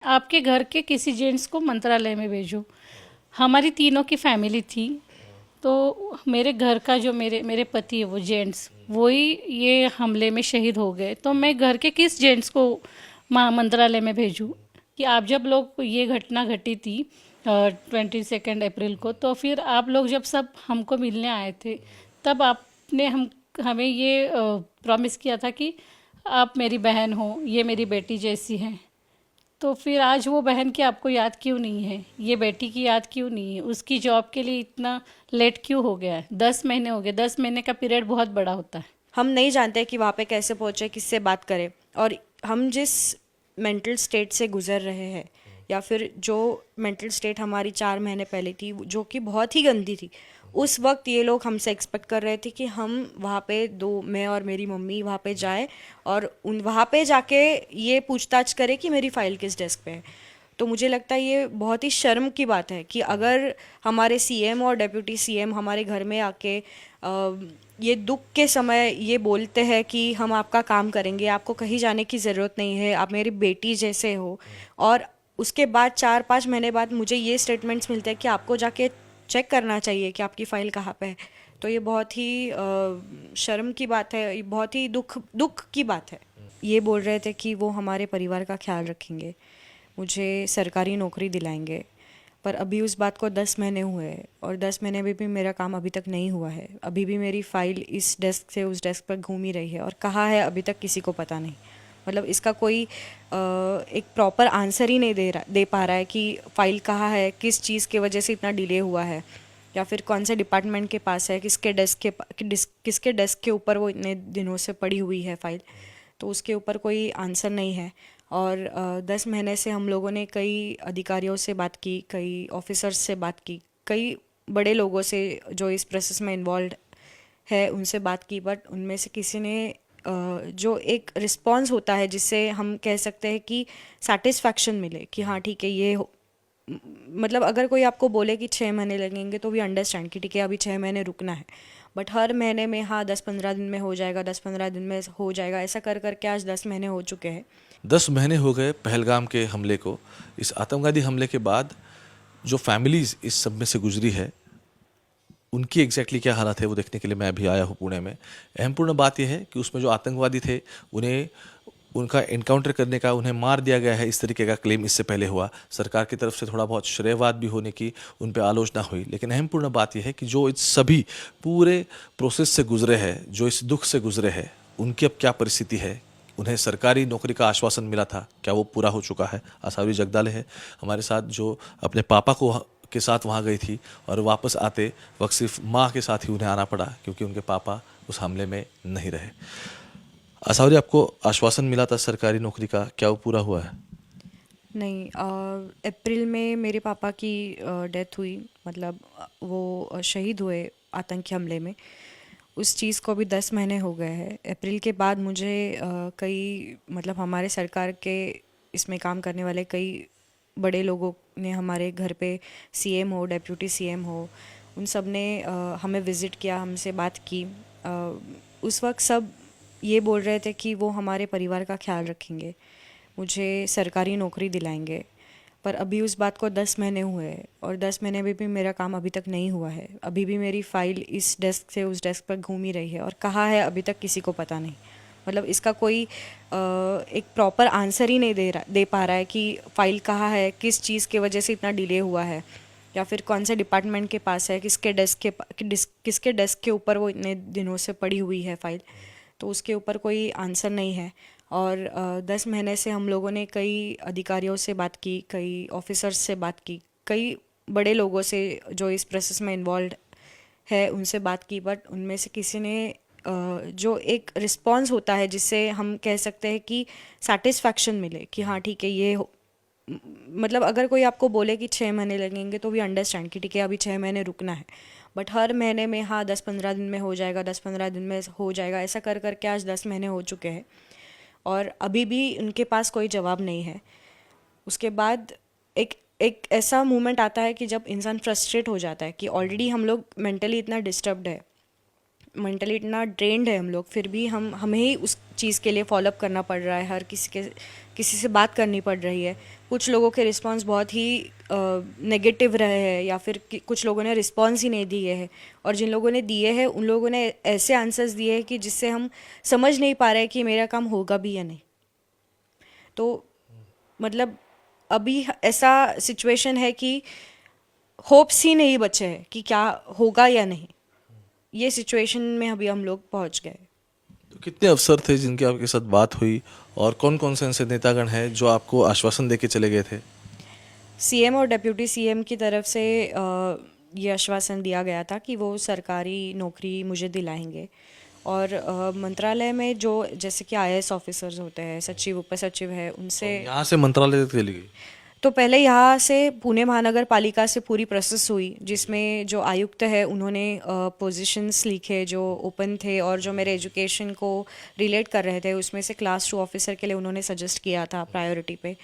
आपके घर के किसी जेंट्स को मंत्रालय में भेजो। हमारी तीनों की फैमिली थी, तो मेरे घर का जो मेरे मेरे पति है वो जेंट्स, वो ही ये हमले में शहीद हो गए। तो मैं घर के किस जेंट्स को मंत्रालय में भेजूँ? कि आप जब लोग ये घटना घटी थी 22 अप्रैल को, तो फिर आप लोग जब सब हमको मिलने आए थे, तब आपने हमें ये प्रॉमिस किया था कि आप मेरी बहन हो, ये मेरी बेटी जैसी हैं। तो फिर आज वो बहन की आपको याद क्यों नहीं है? ये बेटी की याद क्यों नहीं है? उसकी जॉब के लिए इतना लेट क्यों हो गया है? 10 महीने हो गए। 10 महीने का पीरियड बहुत बड़ा होता है। हम नहीं जानते कि वहाँ पे कैसे पहुँचे, किससे बात करें, और हम जिस मेंटल स्टेट से गुजर रहे हैं, या फिर जो मेंटल स्टेट हमारी 4 महीने पहले थी जो कि बहुत ही गंदी थी, उस वक्त ये लोग हमसे एक्सपेक्ट कर रहे थे कि हम वहाँ पे मैं और मेरी मम्मी वहाँ पे जाए और उन वहाँ पे जाके ये पूछताछ करें कि मेरी फ़ाइल किस डेस्क पे है। तो मुझे लगता है ये बहुत ही शर्म की बात है कि अगर हमारे सीएम और डेप्यूटी सीएम हमारे घर में आके ये दुख के समय ये बोलते हैं कि हम आपका काम करेंगे, आपको कहीं जाने की ज़रूरत नहीं है, आप मेरी बेटी जैसे हो, और उसके बाद 4-5 महीने बाद मुझे ये स्टेटमेंट्स मिलते हैं कि आपको जाके चेक करना चाहिए कि आपकी फ़ाइल कहाँ पे है। तो ये बहुत ही शर्म की बात है, ये बहुत ही दुख दुख की बात है। ये बोल रहे थे कि वो हमारे परिवार का ख्याल रखेंगे, मुझे सरकारी नौकरी दिलाएंगे, पर अभी उस बात को 10 महीने हुए हैं और 10 महीने में भी मेरा काम अभी तक नहीं हुआ है। अभी भी मेरी फ़ाइल इस डेस्क से उस डेस्क पर घूम ही रही है और कहाँ है अभी तक किसी को पता नहीं। मतलब इसका कोई एक प्रॉपर आंसर ही नहीं दे पा रहा है कि फ़ाइल कहाँ है, किस चीज़ की वजह से इतना डिले हुआ है, या फिर कौन से डिपार्टमेंट के पास है, किसके डेस्क के ऊपर वो इतने दिनों से पड़ी हुई है फ़ाइल। तो उसके ऊपर कोई आंसर नहीं है। और 10 महीने से हम लोगों ने कई अधिकारियों से बात की, कई ऑफिसर्स से बात की, कई बड़े लोगों से जो इस प्रोसेस में इन्वॉल्व है उनसे बात की, बट उनमें से किसी ने जो एक रिस्पॉन्स होता है जिससे हम कह सकते हैं कि सेटिस्फैक्शन मिले कि हाँ ठीक है मतलब अगर कोई आपको बोले कि 6 महीने लगेंगे तो भी अंडरस्टैंड कि ठीक है अभी 6 महीने रुकना है, बट हर महीने में हाँ 10-15 दिन में हो जाएगा, 10-15 दिन में हो जाएगा, ऐसा कर करके आज 10 महीने हो चुके हैं। 10 महीने हो गए पहलगाम के हमले को। इस आतंकवादी हमले के बाद जो फैमिलीज इस सब में से गुजरी है, उनकी एग्जैक्टली क्या हालत है वो देखने के लिए मैं अभी आया हूँ पुणे में। अहमपूर्ण बात यह है कि उसमें जो आतंकवादी थे, उन्हें उनका एनकाउंटर करने का, उन्हें मार दिया गया है, इस तरीके का क्लेम इससे पहले हुआ। सरकार की तरफ से थोड़ा बहुत श्रेयवाद भी होने की उन पर आलोचना हुई, लेकिन अहमपूर्ण बात यह है कि जो इस सभी पूरे प्रोसेस से गुजरे हैं, जो इस दुख से गुजरे हैं, उनकी अब क्या परिस्थिति है। उन्हें सरकारी नौकरी का आश्वासन मिला था, क्या वो पूरा हो चुका है? आसावरी जगदाले है हमारे साथ, जो अपने पापा को के साथ वहाँ गई थी और वापस आते वक्त सिर्फ माँ के साथ ही उन्हें आना पड़ा क्योंकि उनके पापा उस हमले में नहीं रहे। आसावरी, आपको आश्वासन मिला था सरकारी नौकरी का, क्या वो पूरा हुआ है? नहीं, अप्रैल में मेरे पापा की डेथ हुई, मतलब वो शहीद हुए आतंकी हमले में। उस चीज़ को भी 10 महीने हो गए हैं। अप्रैल के बाद मुझे कई, मतलब हमारे सरकार के इसमें काम करने वाले कई बड़े लोगों ने हमारे घर पे, सीएम हो, डेप्यूटी सीएम हो, उन सब ने हमें विज़िट किया, हमसे बात की। उस वक्त सब ये बोल रहे थे कि वो हमारे परिवार का ख्याल रखेंगे, मुझे सरकारी नौकरी दिलाएंगे, पर अभी उस बात को 10 महीने हुए हैं और 10 महीने में भी मेरा काम अभी तक नहीं हुआ है। अभी भी मेरी फ़ाइल इस डेस्क से उस डेस्क पर घूम ही रही है और कहाँ है अभी तक किसी को पता नहीं। मतलब इसका कोई एक प्रॉपर आंसर ही नहीं दे पा रहा है कि फ़ाइल कहाँ है, किस चीज़ की वजह से इतना डिले हुआ है, या फिर कौन से डिपार्टमेंट के पास है, किसके डेस्क के ऊपर वो इतने दिनों से पड़ी हुई है फ़ाइल। तो उसके ऊपर कोई आंसर नहीं है। और 10 महीने से हम लोगों ने कई अधिकारियों से बात की, कई ऑफिसर्स से बात की, कई बड़े लोगों से जो इस प्रोसेस में इन्वॉल्व है उनसे बात की, बट उनमें से किसी ने जो एक रिस्पॉन्स होता है जिससे हम कह सकते हैं कि सेटिस्फैक्शन मिले कि हाँ ठीक है मतलब अगर कोई आपको बोले कि 6 महीने लगेंगे तो भी अंडरस्टैंड कि ठीक है अभी 6 महीने रुकना है, बट हर महीने में हाँ 10-15 दिन में हो जाएगा, 10-15 दिन में हो जाएगा, ऐसा कर करके आज 10 महीने हो चुके हैं और अभी भी उनके पास कोई जवाब नहीं है। उसके बाद एक एक ऐसा मोमेंट आता है कि जब इंसान फ्रस्ट्रेट हो जाता है कि ऑलरेडी हम लोग मेंटली इतना डिस्टर्ब्ड है, मेंटली इतना ड्रेन्ड है हम लोग, फिर भी हमें ही उस चीज़ के लिए फॉलोअप करना पड़ रहा है, हर किसी से बात करनी पड़ रही है। कुछ लोगों के रिस्पांस बहुत ही नेगेटिव रहे हैं, या फिर कुछ लोगों ने रिस्पांस ही नहीं दिए हैं, और जिन लोगों ने दिए हैं उन लोगों ने ऐसे आंसर्स दिए हैं कि जिससे हम समझ नहीं पा रहे कि मेरा काम होगा भी या नहीं। तो मतलब अभी ऐसा सिचुएशन है कि होप्स ही नहीं बचे हैं कि क्या होगा या नहीं। ये सिचुएशन में अभी हम लोग पहुंच गए। तो कितने अफसर थे जिनकी आपके साथ बात हुई, और कौन कौन से ऐसे नेतागण हैं जो आपको आश्वासन देके चले गए थे? सीएम और डिप्यूटी सीएम की तरफ से ये आश्वासन दिया गया था कि वो सरकारी नौकरी मुझे दिलाएंगे, और मंत्रालय में जो जैसे कि आईएएस ऑफिसर्स होते हैं, सचिव, उप सचिव है, उनसे यहाँ से मंत्रालय तक चली गई? तो पहले यहाँ से पुणे महानगर पालिका से पूरी प्रोसेस हुई, जिसमें जो आयुक्त है उन्होंने पोजीशंस लिखे जो ओपन थे, और जो मेरे एजुकेशन को रिलेट कर रहे थे उसमें से क्लास 2 ऑफिसर के लिए उन्होंने सजेस्ट किया था प्रायोरिटी पे।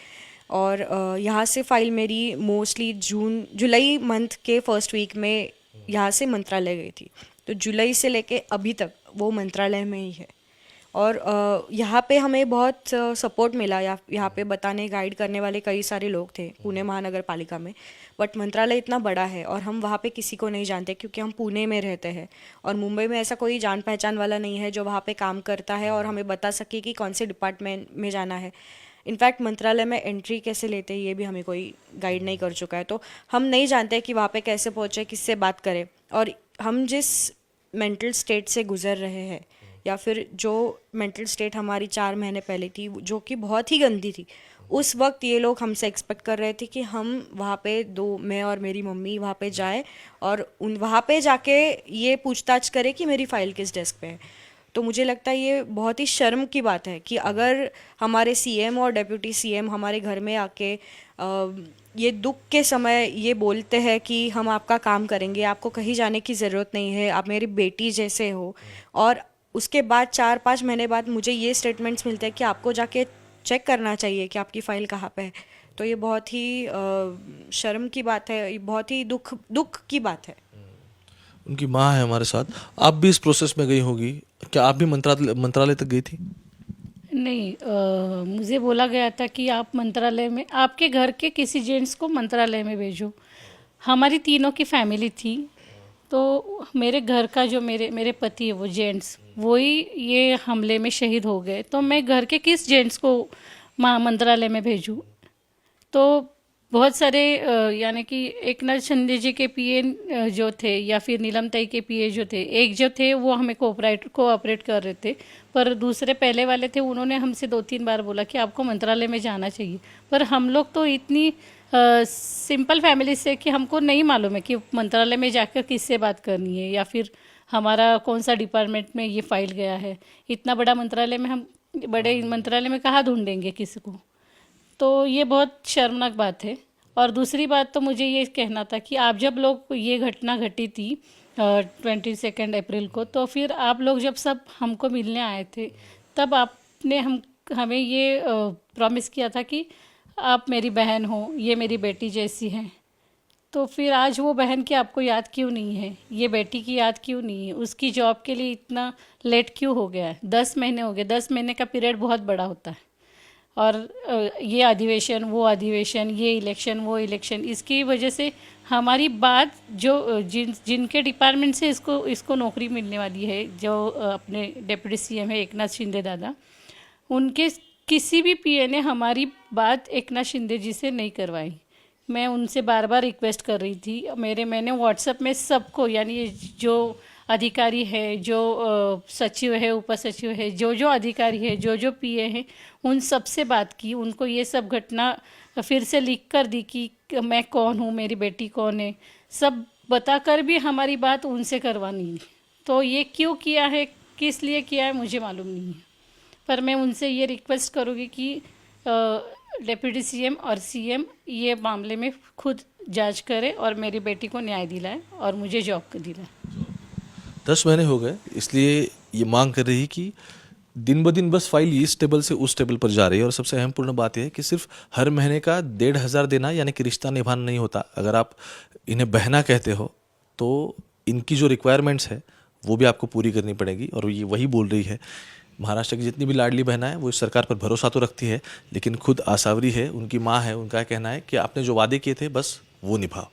और यहाँ से फाइल मेरी मोस्टली जुलाई मंथ के फर्स्ट वीक में यहाँ से मंत्रालय गई थी। तो जुलाई से लेके अभी तक वो मंत्रालय में ही है, और यहाँ पे हमें बहुत सपोर्ट मिला। यहाँ पे बताने गाइड करने वाले कई सारे लोग थे पुणे महानगर पालिका में, बट मंत्रालय इतना बड़ा है और हम वहाँ पे किसी को नहीं जानते, क्योंकि हम पुणे में रहते हैं और मुंबई में ऐसा कोई जान पहचान वाला नहीं है जो वहाँ पे काम करता है और हमें बता सके कि कौन से डिपार्टमेंट में जाना है। इनफैक्ट मंत्रालय में एंट्री कैसे लेते हैं ये भी हमें कोई गाइड नहीं कर चुका है। तो हम नहीं जानते कि वहाँ पे कैसे पहुँचे, किससे बात करें, और हम जिस मेंटल स्टेट से गुजर रहे हैं, या फिर जो मेंटल स्टेट हमारी 4 महीने पहले थी जो कि बहुत ही गंदी थी, उस वक्त ये लोग हमसे एक्सपेक्ट कर रहे थे कि हम वहाँ पे मैं और मेरी मम्मी वहाँ पे जाए और वहाँ पे जाके ये पूछताछ करें कि मेरी फ़ाइल किस डेस्क पे है। तो मुझे लगता है ये बहुत ही शर्म की बात है कि अगर हमारे सीएम और डिप्यूटी सीएम हमारे घर में आके ये दुख के समय ये बोलते हैं कि हम आपका काम करेंगे, आपको कहीं जाने की ज़रूरत नहीं है, आप मेरी बेटी जैसे हो, और उसके बाद 4-5 महीने बाद मुझे ये स्टेटमेंट्स मिलते हैं कि आपको जाके चेक करना चाहिए कि आपकी फ़ाइल कहाँ पे है। तो ये बहुत ही शर्म की बात है, ये बहुत ही दुख की बात है। उनकी माँ है हमारे साथ, आप भी इस प्रोसेस में गई होगी, क्या आप भी मंत्रालय तक गई थी? नहीं, मुझे बोला गया था कि आप मंत्रालय में, आपके घर के किसी जेंट्स को मंत्रालय में भेजो। हमारी तीनों की फैमिली थी, तो मेरे घर का जो मेरे पति है वो जेंट्स, वही ये हमले में शहीद हो गए, तो मैं घर के किस जेंट्स को मंत्रालय में भेजूँ? तो बहुत सारे यानी कि एक नाथ शिंदे जी के पीए जो थे, या फिर नीलम ताई के पीए जो थे, एक जो थे वो हमें कोऑपरेट कर रहे थे, पर दूसरे पहले वाले थे उन्होंने हमसे 2-3 बार बोला कि आपको मंत्रालय में जाना चाहिए। पर हम लोग तो इतनी सिंपल फैमिली से कि हमको नहीं मालूम है कि मंत्रालय में जाकर किससे बात करनी है, या फिर हमारा कौन सा डिपार्टमेंट में ये फाइल गया है। इतना बड़ा मंत्रालय में हम बड़े मंत्रालय में कहाँ ढूंढेंगे किसी को? तो ये बहुत शर्मनाक बात है। और दूसरी बात तो मुझे ये कहना था कि आप जब लोग ये घटना घटी थी 22 अप्रैल को, तो फिर आप लोग जब सब हमको मिलने आए थे, तब आपने हमें ये प्रॉमिस किया था कि आप मेरी बहन हो, ये मेरी बेटी जैसी हैं। तो फिर आज वो बहन की आपको याद क्यों नहीं है? ये बेटी की याद क्यों नहीं है? उसकी जॉब के लिए इतना लेट क्यों हो गया है? 10 महीने हो गए। 10 महीने का पीरियड बहुत बड़ा होता है, और ये अधिवेशन, वो अधिवेशन, ये इलेक्शन, वो इलेक्शन, इसकी वजह से हमारी बात जो जिनके डिपार्टमेंट से इसको नौकरी मिलने वाली है, जो अपने डिप्टी सीएम है एकनाथ शिंदे दादा, उनके किसी भी पीए ने हमारी बात एकनाथ शिंदे जी से नहीं करवाई। मैं उनसे बार बार रिक्वेस्ट कर रही थी। मैंने व्हाट्सएप में सबको, यानी जो अधिकारी है, जो सचिव है, उप सचिव है, जो अधिकारी है, जो पीए हैं, उन सब से बात की। उनको ये सब घटना फिर से लिख कर दी कि मैं कौन हूँ, मेरी बेटी कौन है, सब बताकर भी हमारी बात उनसे करवानी है। तो ये क्यों किया है, किस लिए किया है, मुझे मालूम नहीं है। पर मैं उनसे ये रिक्वेस्ट करूँगी कि डिप्टी सीएम और सीएम ये मामले में खुद जांच करे और मेरी बेटी को न्याय दिलाए और मुझे जॉब दिलाए। 10 महीने हो गए, इसलिए ये मांग कर रही कि दिन ब दिन बस फाइल इस टेबल से उस टेबल पर जा रही है। और सबसे अहम पूर्ण बात यह है कि सिर्फ हर महीने का 1,500 देना यानी कि रिश्ता निभाना नहीं होता। अगर आप इन्हें बहना कहते हो तो इनकी जो रिक्वायरमेंट्स है वो भी आपको पूरी करनी पड़ेगी। और ये वही बोल रही है, महाराष्ट्र की जितनी भी लाडली बहना है वो इस सरकार पर भरोसा तो रखती है, लेकिन खुद आसावरी है, उनकी माँ है, उनका कहना है कि आपने जो वादे किए थे बस वो निभाओ।